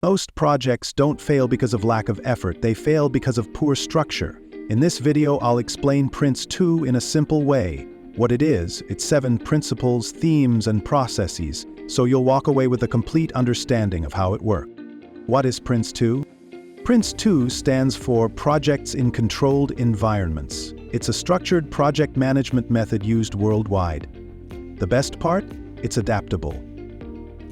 Most projects don't fail because of lack of effort, they fail because of poor structure. In this video, I'll explain PRINCE2 in a simple way. What it is, its 7 principles, themes, and processes, so you'll walk away with a complete understanding of how it works. What is PRINCE2? PRINCE2 stands for Projects in Controlled Environments. It's a structured project management method used worldwide. The best part? It's adaptable.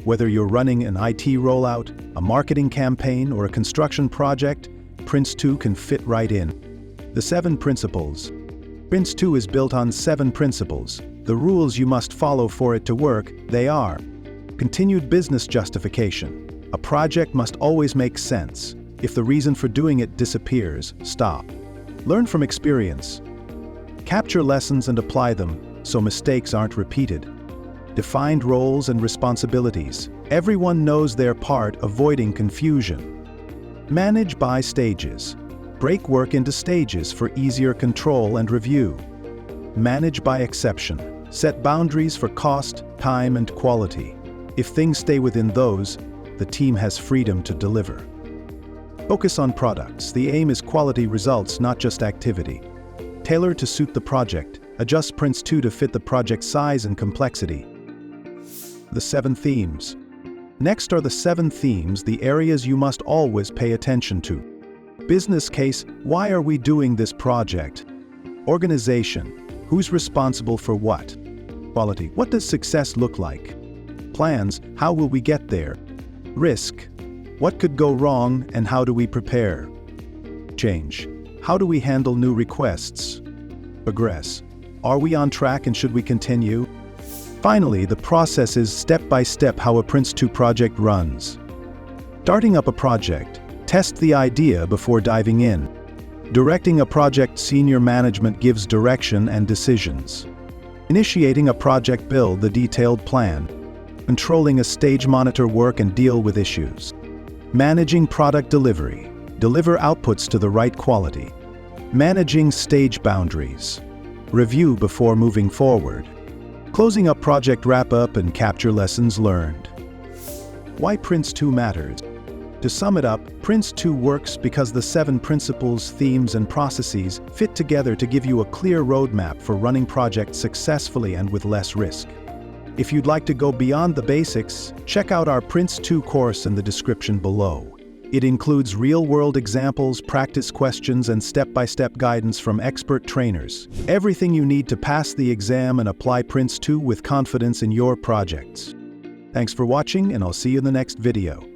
Whether you're running an IT rollout, a marketing campaign, or a construction project, PRINCE2 can fit right in. The 7 principles. PRINCE2 is built on 7 principles. The rules you must follow for it to work, they are: continued business justification. A project must always make sense. If the reason for doing it disappears, stop. Learn from experience. Capture lessons and apply them, so mistakes aren't repeated. Defined roles and responsibilities. Everyone knows their part, avoiding confusion. Manage by stages. Break work into stages for easier control and review. Manage by exception. Set boundaries for cost, time, and quality. If things stay within those, the team has freedom to deliver. Focus on products. The aim is quality results, not just activity. Tailor to suit the project. Adjust PRINCE2 to fit the project size and complexity. The 7 themes. Next are the 7 themes, the areas you must always pay attention to. Business case, why are we doing this project? Organization, who's responsible for what? Quality, what does success look like? Plans, how will we get there? Risk, what could go wrong and how do we prepare? Change, how do we handle new requests? Progress, are we on track and should we continue? Finally, the process is step-by-step how a PRINCE2 project runs. Starting up a project, test the idea before diving in. Directing a project, senior management gives direction and decisions. Initiating a project, build the detailed plan. Controlling a stage, monitor work and deal with issues. Managing product delivery, deliver outputs to the right quality. Managing stage boundaries. Review before moving forward. Closing up project, wrap up and capture lessons learned. Why PRINCE2 matters? To sum it up, PRINCE2 works because the 7 principles, themes, and processes fit together to give you a clear roadmap for running projects successfully and with less risk. If you'd like to go beyond the basics, check out our PRINCE2 course in the description below. It includes real-world examples, practice questions, and step-by-step guidance from expert trainers. Everything you need to pass the exam and apply PRINCE2 with confidence in your projects. Thanks for watching, and I'll see you in the next video.